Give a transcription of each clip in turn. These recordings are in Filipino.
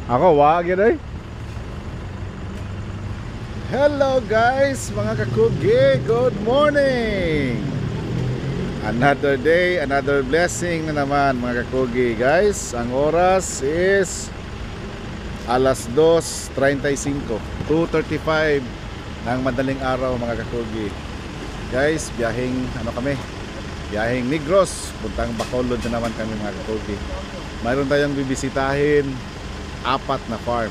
Ako, wag yun eh. Hello guys, mga kakugi, good morning. Another day, another blessing na naman mga kakugi guys. Ang oras is alas 2:35, 2:35 ng madaling araw mga kakugi. Guys, biyaheng biyaheng Negros, puntang Bacolod na naman kami mga kakugi. Mayroon tayong bibisitahin 4 na farm.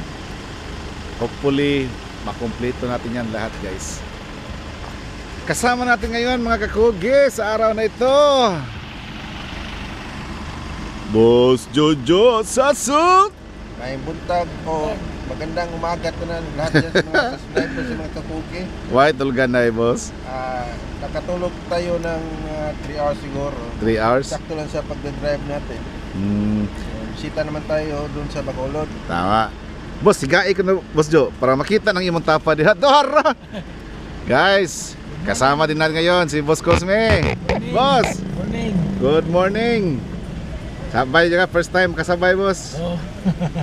Hopefully makumpleto natin yan lahat guys. Kasama natin ngayon mga kakugi sa araw na ito, Boss Jojo Sasuk. May buntag o magandang umaga na lahat yan sa mga subscribers sa mga kakugi. Why tulgan na boss? Nakatulog tayo ng 3 hours siguro. 3 hours? Sakto lang sa pagdadrive natin. Bisita naman tayo dun sa Bacolod. Tama. Boss, sigai ko na Boss Jo para makita ng imong tapa diha. Dora. Guys, kasama din natin ngayon si Boss Cosme. Boss. Morning. Good morning. Sabay juga, first time kasabay boss. Oh.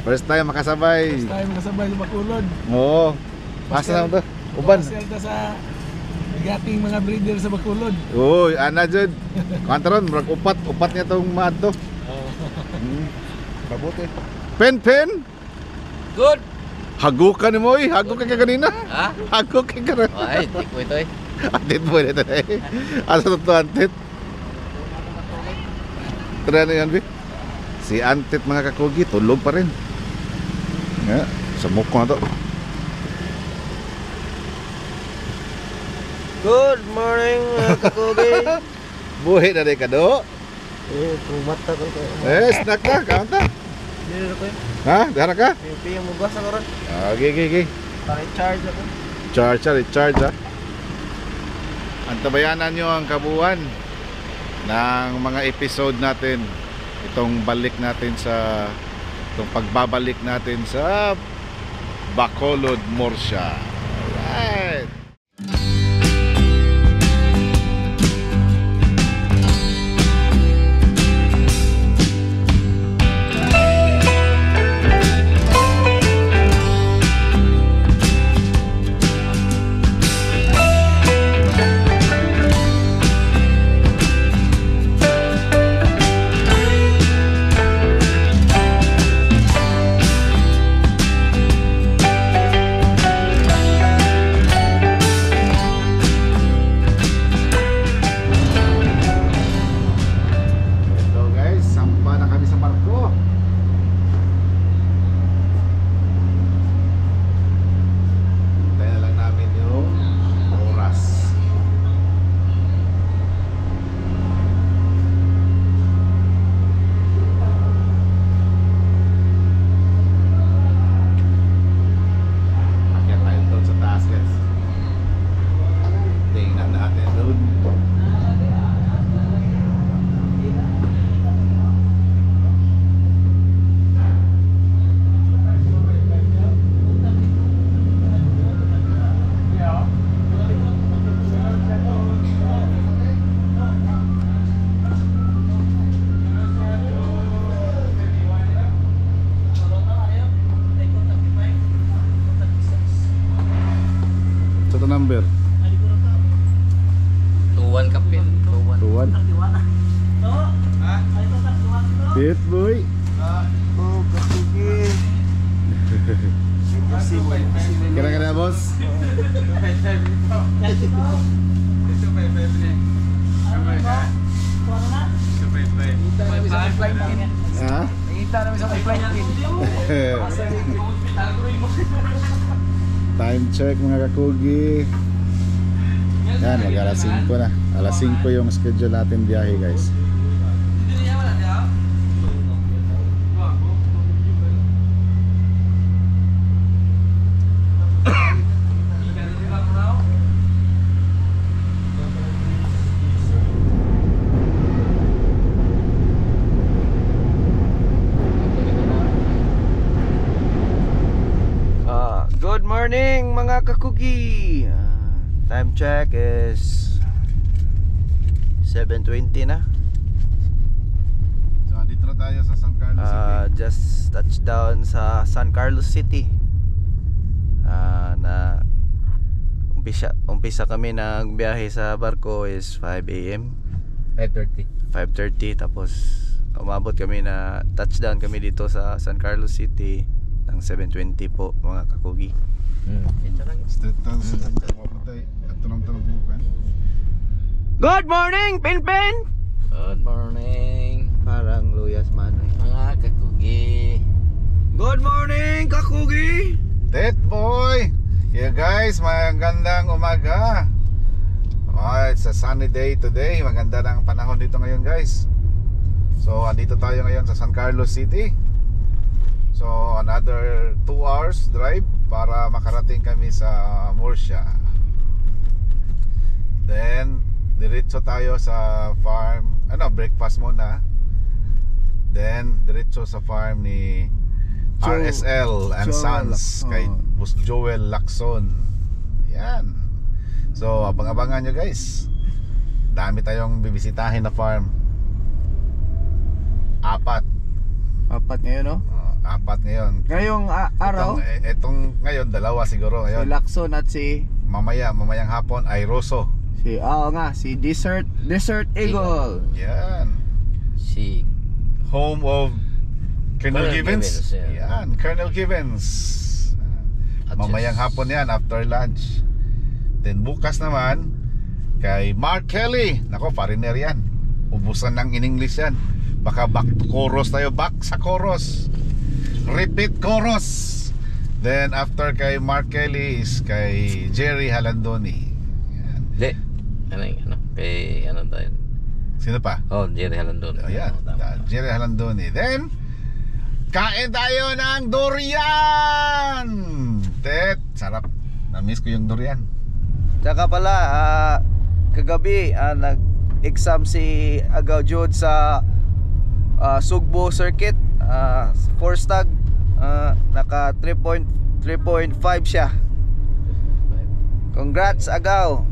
First time makasabay. First time makasabay sa Bacolod. Oo. Asa na to? Uban. Pasyal sa bigating mga breeder sa Bacolod. Uy, ana jud. Kantaron murag upat niya tong maadto. Mabuti. Pen. Good. Hago ka ni mo eh. Hago ka kanina. Ha? Hago ka kanina. Ay, di ko ito eh. Antit mo ito eh. Asa to antit? Tara na yan, Bi. Si antit mga kakugi, tulog pa rin. Nga, samok ko na to. Good morning mga kakugi. Buhi na rin ka do. Kumata ko kayo. Snack ka, kanta. Dito ko yun. Ha? Dara ka? Piyang mo basa ko rin. Okay. Paki-charge ako. Recharge ha. Antabayanan nyo ang kabuuan ng mga episode natin. Itong pagbabalik natin sa Bacolod, Murcia. Alright. Number 2-1 kapin. 2-1. Pit boy. Oh, kakugi. Kira-kira bos. Ha? Time check mga kakugi. Yan, mag alas 5 na. Alas 5 yung schedule natin biyahe guys. Good morning mga kakugi. Time check is 7:20 na. So dito Nandito na tayo sa San Carlos City. Just touchdown sa San Carlos City. Na umpisa kami nagbiyahe sa barko is 5 AM 5:30 tapos umabot kami na touchdown kami dito sa San Carlos City ng 7:20 po mga kakugi. Straight down sa mamatay. At tunong-tunong bukan. Good morning, Pinpin! Good morning, Parang Luyas Manoy. mga kakugi. Good morning, kakugi! Tet boy! Yeah guys, magandang umaga. It's a sunny day today. Maganda ng panahon dito ngayon guys. So andito tayo ngayon sa San Carlos City. So another 2 hours drive para makarating kami sa Murcia. Then diretso tayo sa farm. Breakfast muna. Then diretso sa farm ni RSL and Sons kay Boss Joel Lacson. Yan. So abang-abangan nyo guys. Dami tayong bibisitahin na farm. Apat ngayon, no? 4 ngayon. Ngayong araw, Itong ngayon 2 siguro si ngayon. Lacson at si Mamayang hapon ay Rosso. si Desert Eagle. Yan. Si Home of Colonel Colonel Givens. Givens, yeah. Yan, Colonel Givens. At Mamayang yes. hapon yan after lunch. Then bukas naman kay Mark Kelly. Nako, foreigner yan. Ubusan ng in English yan. Baka back to chorus tayo. Back sa chorus. Repeat chorus. Then after kay Mark Kelly is kay Jerry Halandoni. Yan. De. Kay ano tayo? Sino pa? Oh, Jerry Halandon. Ayan, Tama. Jerry Halandoni. Then kain tayo ng durian. Tet, sarap. Na-miss ko yung durian. Tsaka pala, kagabi nag-exam si Agaw Jude sa Sugbo Circuit, Forstag. Naka 3.5 siya. Congrats Agaw.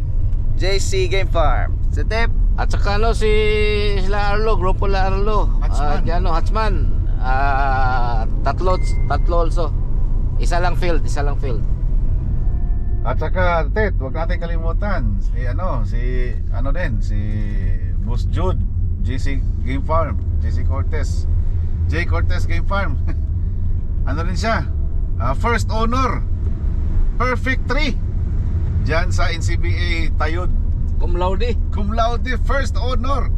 JC Game Farm. Sa tip, At saka sila Arlo, grupo la Arlo. Hatsman. Hatsman. Tatlo also. Isa lang field. At saka, Tet, huwag natin kalimutan si Boss Jude, JC Game Farm, JC Cortez, J Cortez Game Farm. Ano rin siya? First owner, perfect 3 diyan sa NCBA Tayud. Cum laude. Cum laude, first owner,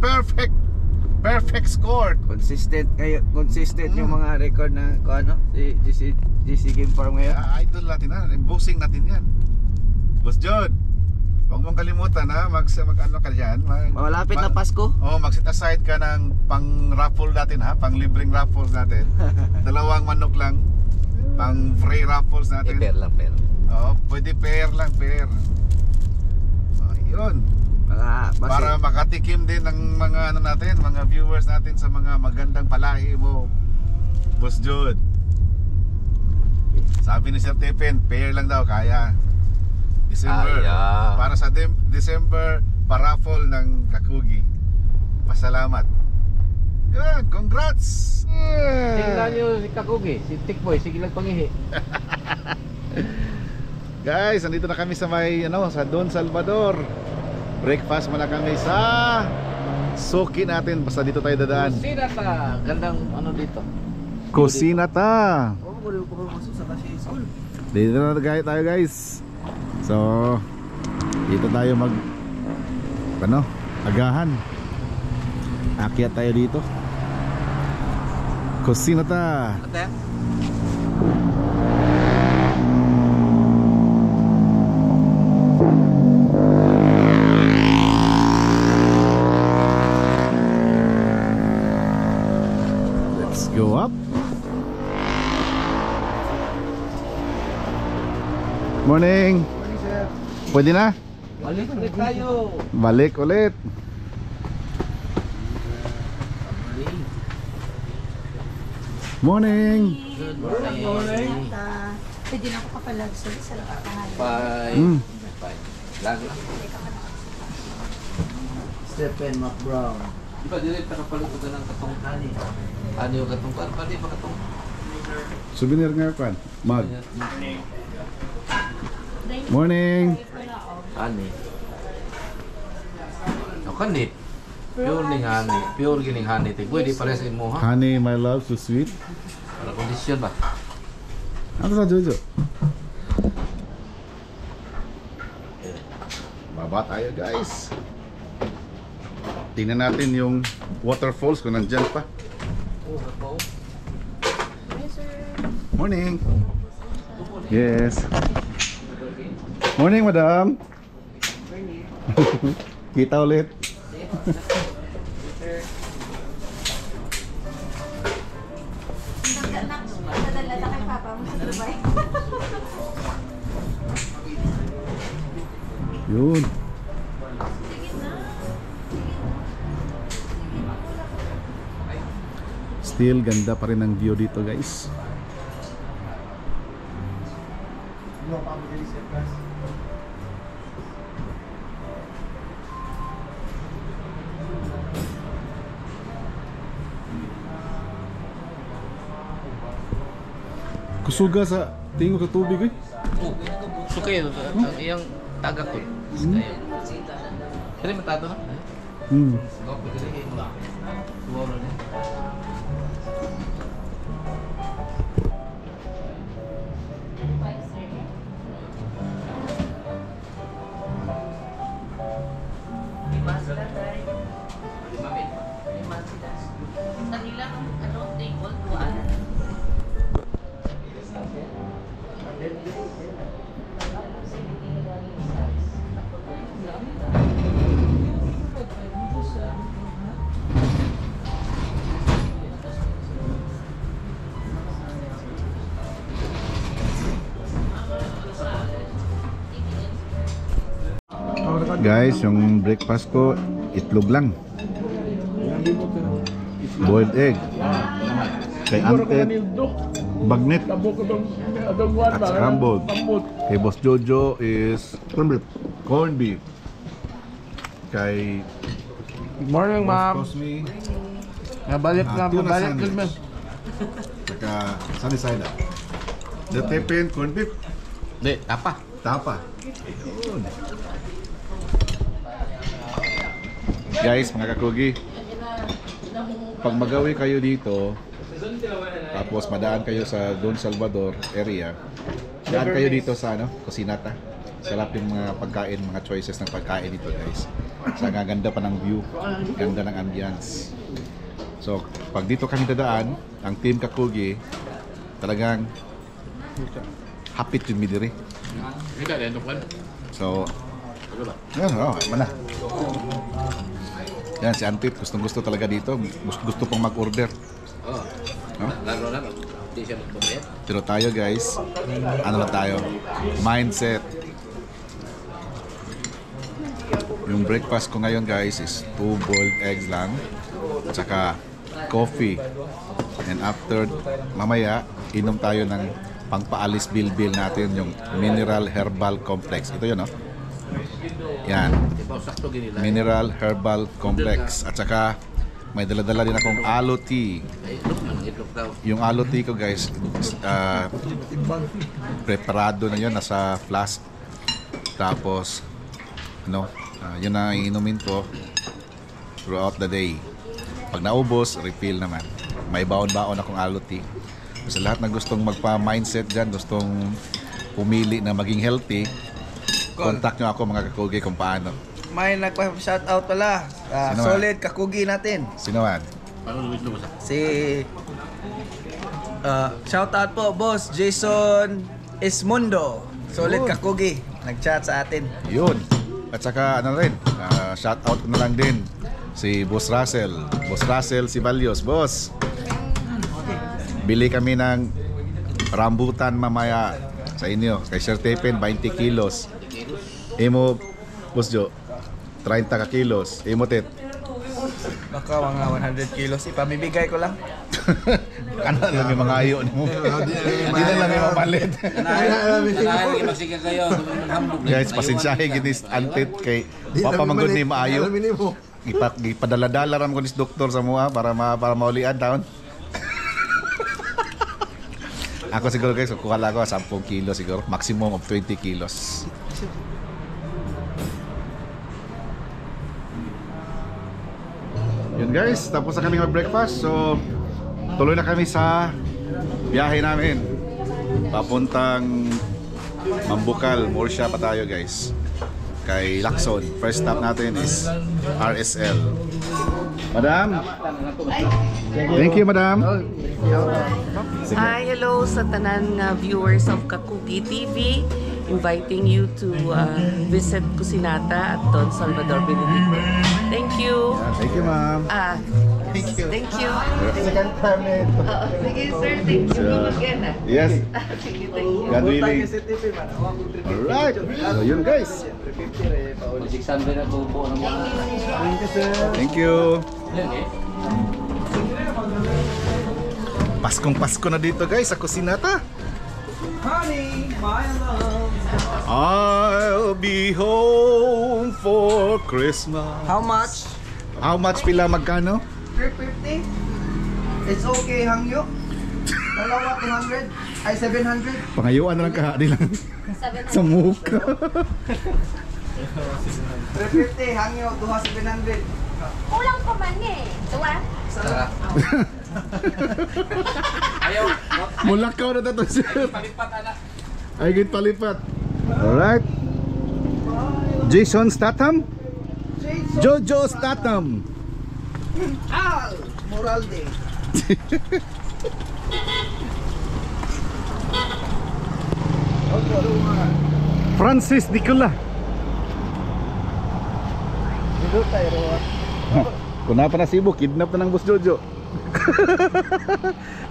perfect score. consistent yung mga record na si JC Game Farm ngayon. Idol natin yan, boosting natin yan. Boss Jude, huwag mong kalimutan mag-ano ka dyan. Malapit na Pasko. Mag-set aside ka ng pang-raffle natin pang libreng raffles natin. 2 manok lang, pang free raffles natin. Pair lang. Pwede pair. Yun. Para makatikim din ng mga mga viewers natin sa mga magandang palahi mo, Boss Jude. Sabi ni Sir Tepin, pair lang daw kaya. December. Para sa December paraffle ng Kakugi. Pasalamat. Yan, congrats. Tingnan nyo si Kakugi, si Tikboy, sige lang pangihi. Guys, nandito na kami sa sa Don Salvador. Breakfast muna kami sa suki natin. Basta dito tayo dadaan. Sina ta, gandang dito. Kusina ta. Dito na tayo guys. So dito tayo agahan. Akyat tayo dito. Kusina ta. Ate? Let's go up. Morning. Pwede na? Balik ulit tayo. Balik ulit. Morning. Good morning. Pwede na ako kapalag sa lahat. Bye. Bye. Lag lang. Stephen McBrown. Diba, dito nakapaluto ka ng katong ani. Ano yung katong kan? Pwede pa katong? Souvenir nga kan. Mag. Morning. Ani. O kanit. Pure ning honey. Pure gining honey. Pwede pares mo ha? Honey, my love, so sweet. Para kondisyon ba? Ano sa Jojo? Baba tayo guys. Tingnan natin yung waterfalls kung nandyan pa. Morning. Yes. Morning, madam. Kita ulit. Nadala na kay Papa mo sa Dubai. Yun. Still ganda pa rin ang view dito guys. Kusuga sa tingog sa tubig eh. So kayo, ang iyang tagak ko. Kaya matado na? Hmm. Guys, yung breakfast ko, itlog lang. Boiled egg. Kay Antet, bagnet. At scrambled. Kay Boss Jojo is corned beef. Kay Good morning, ma'am. Cosme, Nabalik na, tuna pabalik. sandwich. Saka sunny side up. The tepin, corned beef. Hindi, tapa. Tapa. Ayun. Guys, mga kakugi, pag magawi kayo dito, tapos madaan kayo sa Don Salvador area, daan kayo dito sa Cosinata. Sarap yung mga pagkain, mga choices ng pagkain dito guys. Sa ganda pa ng view, ganda ng ambience. So, pag dito kami dadaan, ang Team Kakugi, talagang hapit yung midiri. So, mana. Yan, si Antit, gustong-gusto talaga dito. Gusto pang mag-order. Oo. No? Lalo na, hindi siya magpapayat. Pero tayo guys, ano lang tayo? Mindset. Yung breakfast ko ngayon guys is 2 boiled eggs lang. Tsaka coffee. And after, mamaya, inom tayo ng pangpaalis bilbil natin, yung Mineral Herbal Complex. Ito yun, no? Yan. Sakto ginila. Mineral Herbal Complex. At saka may dala-dala din akong aloe tea. Ay, itlog man, itlog daw. Yung aloe tea ko guys, preparado na yun, nasa flask. Tapos, yun na iinumin ko throughout the day. Pag naubos, refill naman. May baon-baon akong aloe tea. Sa lahat na gustong magpa-mindset dyan, gustong pumili na maging healthy, contact nyo ako mga kakugi kung paano. May nagpa-shoutout pala. Sino Solid kakugi natin. Sino man? Paano itlog sa? Si shoutout po Boss Jason Esmundo. Solid kakugi. Nag-chat sa atin. Yun. At saka ano rin, shoutout ko na lang din si Boss Russell. Boss Russell Sibalios. Boss, bili kami ng rambutan mamaya sa inyo. Kay Sir Tepen, 20 kilos. Imo, Boss Jo, 30 ka kilos. Imo, Tet. Baka mga 100 kilos. Ipamibigay ko lang. Kana lang yung mga ayo mo. Hindi na lang yung mapalit. Nanahin, magsiga kayo. Hambog. Guys, pasensyahe ginis antit kay Papa Manggod ni maayo. Ipadala-dala ram ko ni doktor sa mua para maulian taon. Ako siguro guys, kukuha lang ako 10 kilo siguro, maximum of 20 kilos. Yun guys, tapos na kami mag-breakfast. So, tuloy na kami sa biyahe namin. Papuntang Mambukal, Morsha pa tayo guys. Kay Lacson. First stop natin is RSL. Madam. Thank you, madam. Hi, hello sa tanan nga viewers of Kakugi TV. Inviting you to visit Cusinata at Don Salvador Benedicto. Thank you. Thank you, ma'am. Thank you. Second time na ito. Sige, sir. Thank you again. Yes. Sige, thank you. God willing. Alright. So yun guys. Thank you. Paskong Pasko na dito guys sa Cusinata. Honey, my love. I'll be home for Christmas. How much? How much pila magkano? 350. It's okay, hangyo. Dalawa 200. Ay 700. Pangayuan na lang kahadi lang sa muka. 350 hangyo, duha 700. Kulang pa man eh. Diba? Ayaw. Mulakaw na tato sir. Palipat anak. Ay git palipat. Alright. Jason Statham? Jojo Statham. Al Moralde. Francis Nicola. Dito tayo. Kung napa na Cebu, kidnap na ng Boss Jojo.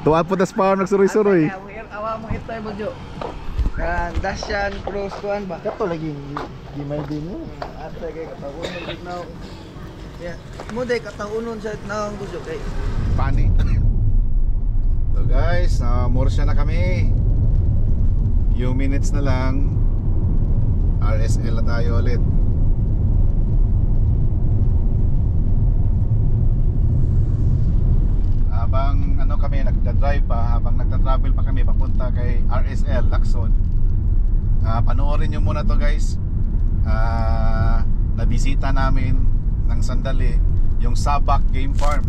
Tuwa po tas farm nagsuroy-suroy. Awa mo ito mo jo. Kan Dasyan Cross tuan ba? Kato lagi, gimay din mo. Ate kay katawon mo gitnaw. Yeah. Mo day katawunon sa naang gusto kay. Pani. So guys, Morsha na kami. Few minutes na lang. RSL na tayo ulit. Habang kami nagda-drive pa, habang nagta-travel pa kami papunta kay RSL Lacson. Panoorin nyo muna to guys. Nabisita namin ng sandali yung Sabak Game Farm.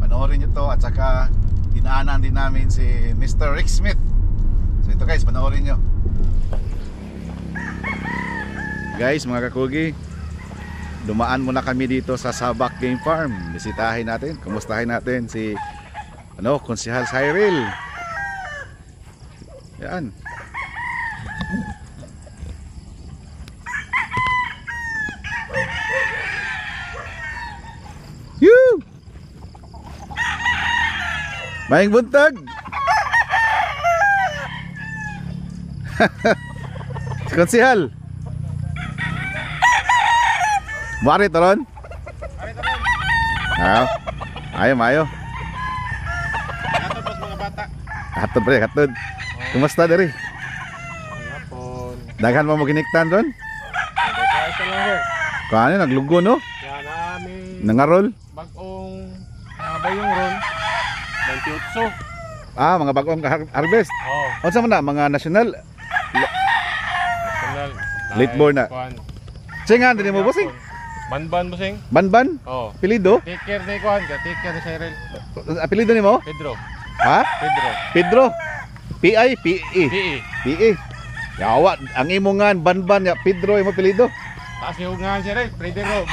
Panoorin nyo to at saka dinaanan din namin si Mr. Rick Smith. So ito guys, panoorin nyo. Guys, mga kakugi, dumaan muna kami dito sa Sabak Game Farm. Bisitahin natin, kumustahin natin si Konsehal Cyril. Yan. Yoo! Maing buntag. Konsehal. Mari taron. Ayo, mayo. Katod mga bata. Hatod pre, hatod. Kumusta diri? Hapon. Daghan mo giniktan ron? Isa lang sir. Kaano naglugo no? Yan namin. Nangarol? Bagong bayong ron. 28. Mga bagong harvest. Oh. Unsa man na mga national National. Late born na. Singan din mo bossing? Banban mo sing? Banban? Oh. Apelido? Take care ni Kuan, take care ni Cyril. Apelido nimo? Pedro. Ha? Pedro. Pedro. P-I-P-E. PE. P-E. Yawa, ang imo nga Banban ya Pedro imo apelido. Taas yung nga Cyril, Pedro.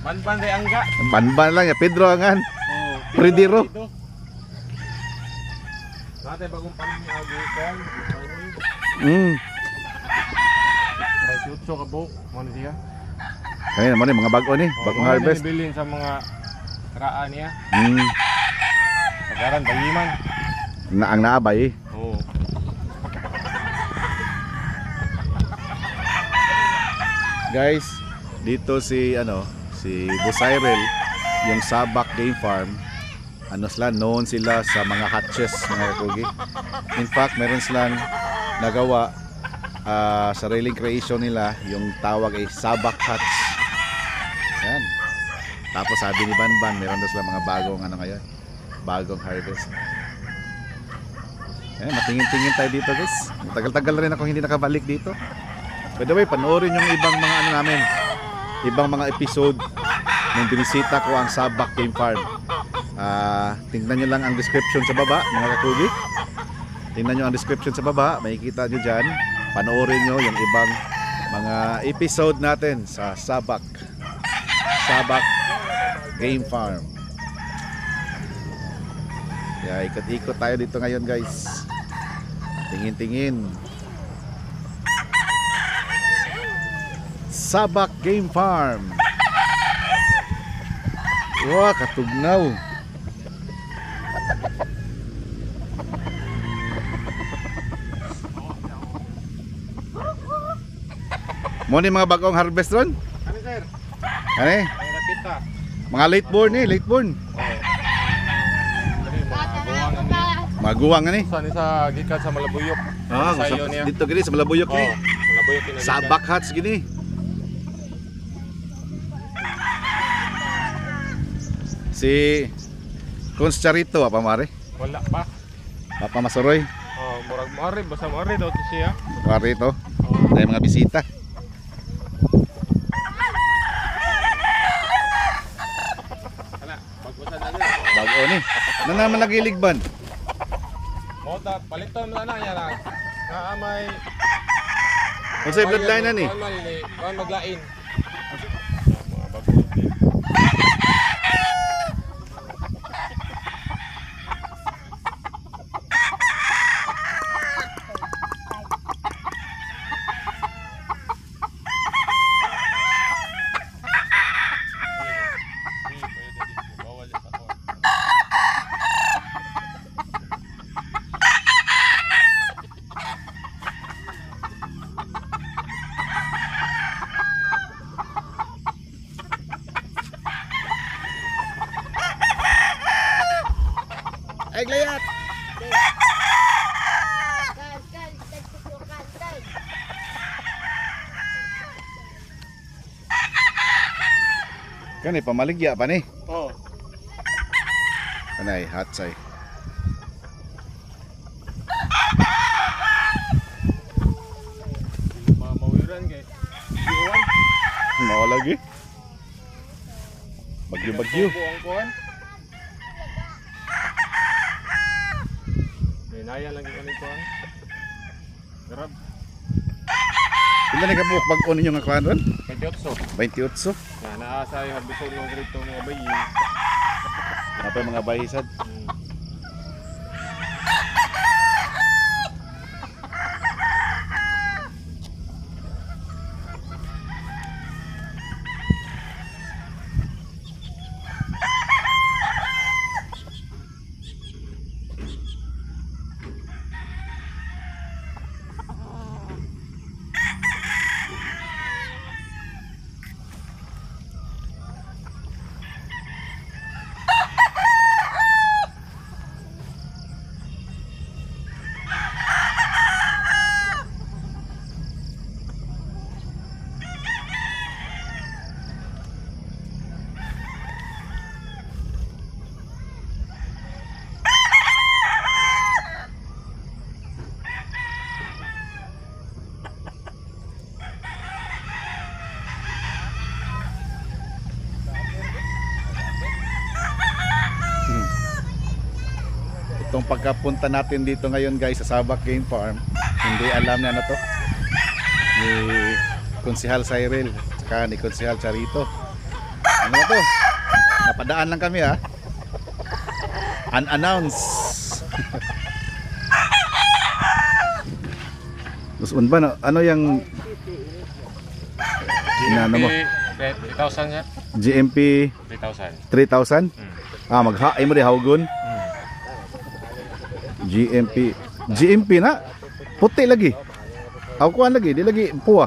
Banban ray angga. Banban lang ya Pedro angan. Oh. Pedro. Dati bagong panimiagi Kuan. May tutso ka buhok, mo na siya. Kaya naman mga bago ni, bagong harvest. Bilin sa mga karaan niya. Mm. Pagaran, bayiman. Ang naabay. Oo. Guys, dito si Boss Cyril, yung Sabak Game Farm. Known sila sa mga hatches, mga kugi. In fact, meron silang nagawa sariling creation nila, yung tawag ay Sabak Hats. Tapos sabi ni Banban, meron daw sila mga bagong ano ngayon, bagong harvest. Matingin-tingin tayo dito guys. Tagal-tagal na rin ako hindi nakabalik dito. By the way, panoorin yung ibang mga ano namin, ibang mga episode nung binisita ko ang Sabak Game Farm. Tingnan nyo lang ang description sa baba mga kakugi. Tingnan nyo ang description sa baba, makikita nyo dyan. Panoorin nyo yung ibang mga episode natin sa Sabak Game Farm. Kaya ikot-ikot tayo dito ngayon guys. Tingin-tingin. Sabak Game Farm. Wah, katugnaw. Mo ni mga bagong harvest ron? Ano sir? Ano eh? May napita. Mga late born eh, late born. Maguwang nga ni. Saan sa gikan sa Malabuyok? Sayo niya. Dito gini sa Malabuyok ni. Malabuyok kinagikan. Sabak Huts gini. Si Cons Charito apa mare? Wala pa. Papa Masuroy. Murag mari basta mari daw to siya. Mare ito. May mga bisita. Ana, pagkusan na ni. Bago ni. Na naman nagiligban. Mo ta paliton na yan na. Naamay. Unsay bloodline na ni? Kuan maglain. Ay glayat. Kani pamaligya pa ni. Oh. Kanay hatsay. Mawiran kay. Iwan. Mao lagi. Bagyo-bagyo. Ang kuan. Naya lagi ko nito. Grab. Pila ni kabuk bag-o ninyo nga kuan ron? 28. 28. Na naasa yung habison ng grito mga bayi. Apa mga bahisad? Itong pagkapunta natin dito ngayon guys sa Sabak Game Farm, hindi alam na ano to ni Konsehal Cyril saka ni Konsehal Charito. Ano na to? Napadaan lang kami ha. Unannounced. Gusto ba ano yung inano mo? 3,000 sir. GMP 3,000. 3,000? Maghaay mo di hawgon. GMP na puti lagi. Ako kuan lagi, di lagi puwa.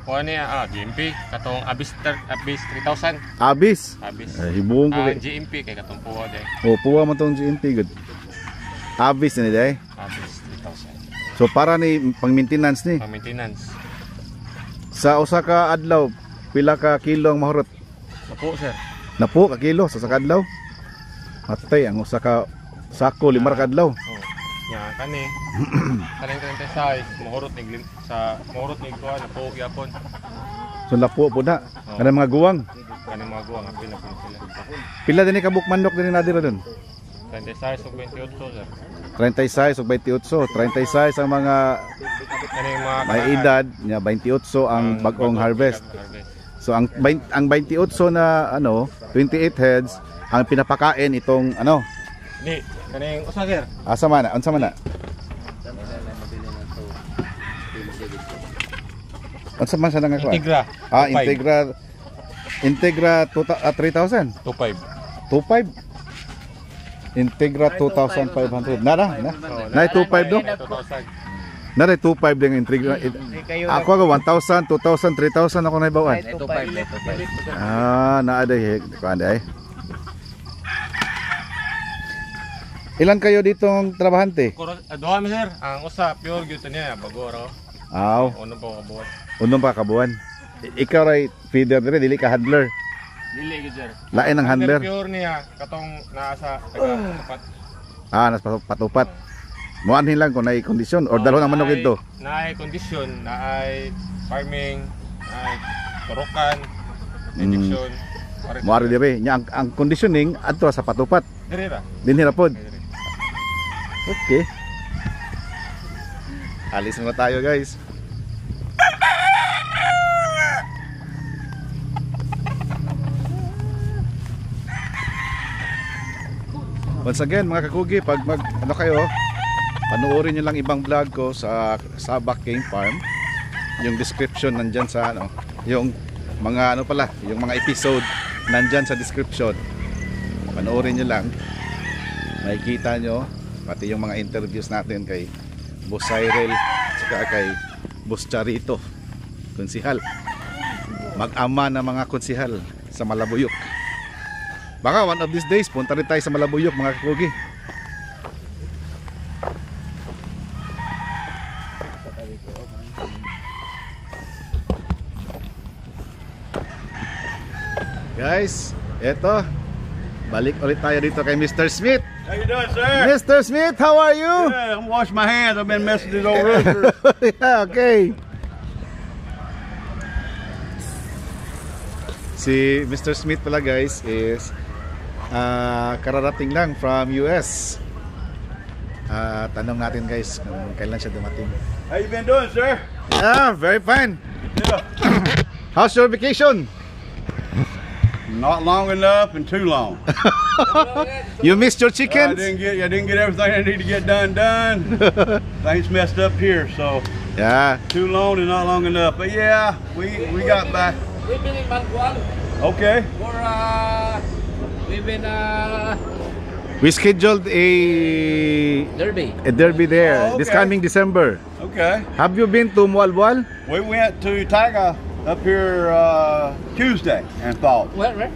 Kuha niya GMP katong Abis 3,000. Abis. Hibuong ko kay. GMP kay katong puwa day. Puwa man tong GMP good. Abis ni day. Abis 3,000. So para ni pang maintenance ni. Pang maintenance. Sa usa ka adlaw pila ka kilo ang mahurot? 10 sir. Napo ka kilo sa sakadlaw. Matay ang usa ka sako 5 ka adlaw. Nya kani. Kaning 36 mahurot ning kuan na po gyapon. So lapo po na. Kanang mga guwang. Kaning mga guwang apil na po sila. Pila din ka bukmanok din nadira doon? 36 ug 28 sir. 36 ug 28. 36 ang mga Kaning mga may edad nya 28 ang bagong harvest. So ang 28 na 28 heads ang pinapakain itong Di, kaning usa sir. asa man na? Unsa man na? Unsa man sa nangako? Integra. Integra 3000. 25. 25. Integra 2500. Nara na. Na 25 do. 2000. Nara 25 din ang Integra. Ako aga 1000, 2000, 3000 ako na ibawan. 25. Naa day kuanday. Ilan kayo ditong trabahante? Duha mi sir. Ang usa pure gyud niya bago raw. Aw, Uno po kabuhat. unom pa kabuan. Ikaw ray feeder dire dili ka handler. Dili gyud sir. Lain ang handler. Pure niya katong naa sa taga-tapat. Nas patupat. Muanhin lang kung naay kondisyon or dalhon ang manok ito. Naay kondisyon, naay farming, naay turukan, injection. Muari dire nya ang conditioning adto sa patupat. Dire ra. Dinhi ra pod. Okay. Alis na tayo guys. Once again mga kakugi, pag kayo, panoorin nyo lang ibang vlog ko sa Sabak Game Farm. Yung description nandyan sa yung mga yung mga episode nandyan sa description. Panoorin nyo lang. Makikita nyo pati yung mga interviews natin kay Boss Cyril at kay Boss Charito, konsihal, mag-ama ng mga konsihal sa Malabuyok. Baka one of these days punta rin tayo sa Malabuyok mga kakugi. Guys, eto, balik ulit tayo dito kay Mr. Smith. How you doing, sir? Mr. Smith, how are you? Yeah, I'm washing my hands. I've been messing these old roosters. Yeah, okay. Si Mr. Smith pala guys is kararating lang from US. Tanong natin guys kung kailan siya dumating. How you been doing, sir? Yeah, very fine. Yeah. How's your vacation? Not long enough and too long. You missed your I chickens? didn't get everything I need to get done. Things messed up here, so Yeah. too long and not long enough. But yeah, we got back. We've been in Bangual Okay. for we've been We scheduled Derby. a derby there Oh, this okay. coming December. Okay. Have you been to Mualbual? We went to Taga up here Tuesday and thought. Where?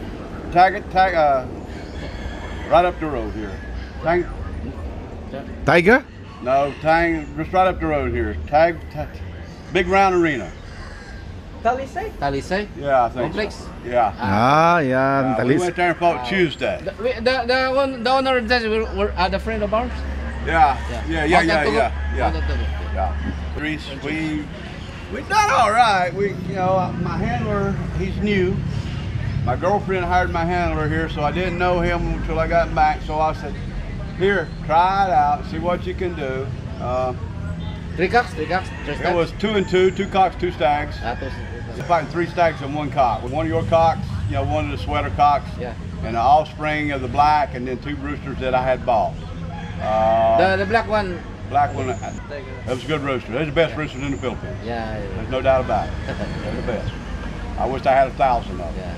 Taga, right up the road here. Tiger? No, just right up the road here. Big round arena. Talisay? Yeah, I think Complex? so. Yeah. Yan, We talis. went there and fought Tuesday. The owner of that were the friend of ours. Yeah. Yeah. We done all right. My handler, he's new. My girlfriend hired my handler here, so I didn't know him until I got back. So I said, "Here, try it out, see what you can do." Three cocks. It was 2 and 2, 2 cocks, 2 stags. Fighting 3 stags and 1 cock. One of your cocks, one of the sweater cocks, Yeah. and an offspring of the black, and then 2 roosters that I had bought. The black one. Black one, that was a good rooster. They're the best roosters in the Philippines. Yeah. There's no doubt about it. They're the best. I wish I had 1,000 of them.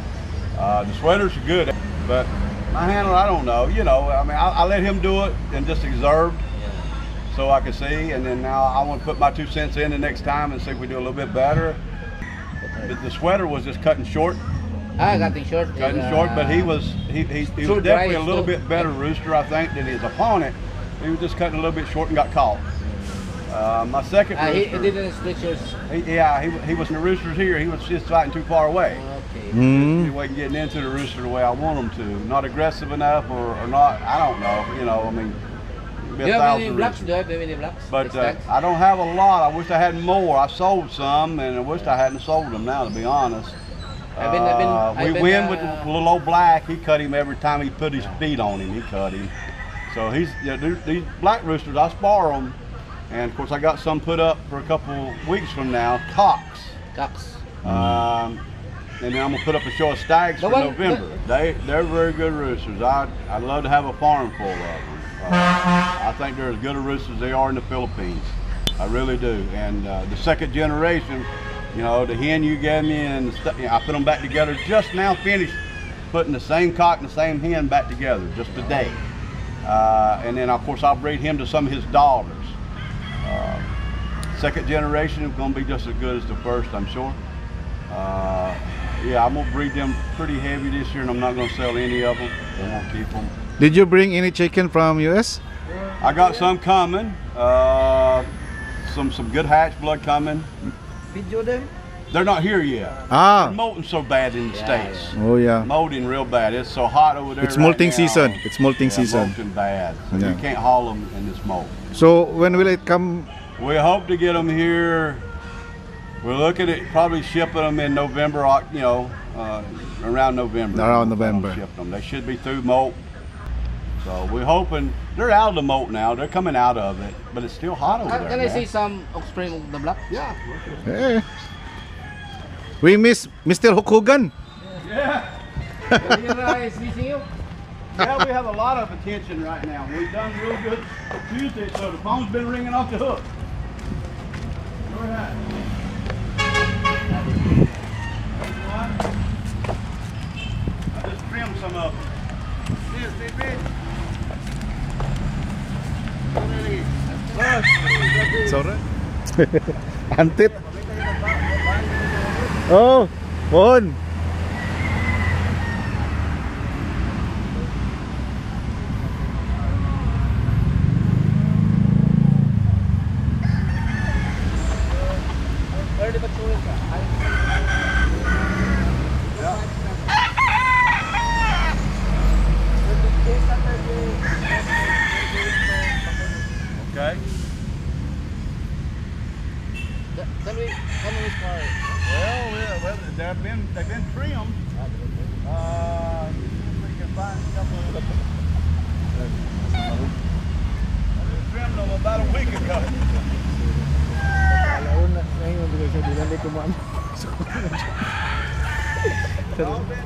Yeah. The sweaters are good, but my handler, I don't know. I let him do it and just observed so I could see, and then now I want to put my 2 cents in the next time and see if we do a little bit better. But the sweater was just cutting short. Cutting short. But he was definitely a little bit better rooster, I think, than his opponent. He was just cutting a little bit short and got caught. My second rooster, He didn't switch yours. he was in the roosters here. He was just fighting too far away. okay. He wasn't getting into the rooster the way I want him to. Not aggressive enough or not, I don't know. You know, I mean, Do you have any blacks? Do you have any blacks? But I don't have a lot. I wish I had more. I sold some, and I wish I hadn't sold them now, to be honest. We win with the little old black. He cut him every time he put his feet on him. He cut him. So he's these black roosters. I spar them, and of course I got some put up for a couple weeks from now. Cocks. And then I'm gonna put up a show of stags for November. They're very good roosters. I'd love to have a farm full of them. I think they're as good a roosters as they are in the Philippines. I really do. And the second generation, you know, the hen you gave me, and I put them back together. Just now finished putting the same cock and the same hen back together just today. And then of course I'll breed him to some of his daughters. Second generation is going to be just as good as the first, I'm sure. Yeah, I'm going to breed them pretty heavy this year, and I'm not going to sell any of them. I'm going to keep them. Did you bring any chicken from US? I got some coming. Some good hatch blood coming. Video them? They're not here yet. Ah. They're molting so bad in the States. Oh yeah. Molting real bad. It's so hot over there. It's molting right now. season. It's molting season. Molting bad. So Yeah. you can't haul them in this molt. So when will it come? We hope to get them here. We're looking at probably shipping them in November. You know, around November. Around November. Ship them. They should be through molt. So we're hoping they're out of the molt now. They're coming out of it, but it's still hot over there. Can I man. see some offspring of the black? Yeah. Hey. We miss Mr. Hogan. Yeah. Is missing you? Yeah, we have a lot of attention right now. We've done real good Tuesday, so the phone's been ringing off the hook. Where at? I just trimmed some of them. Sorry. Antit. Oh, Bon. Okay. Can we start? Well, they've been trimmed. We can find a couple of them. I trimmed them about a week ago. Alauna, ngayon, hindi ko siya, di lang di kumaan. They've all been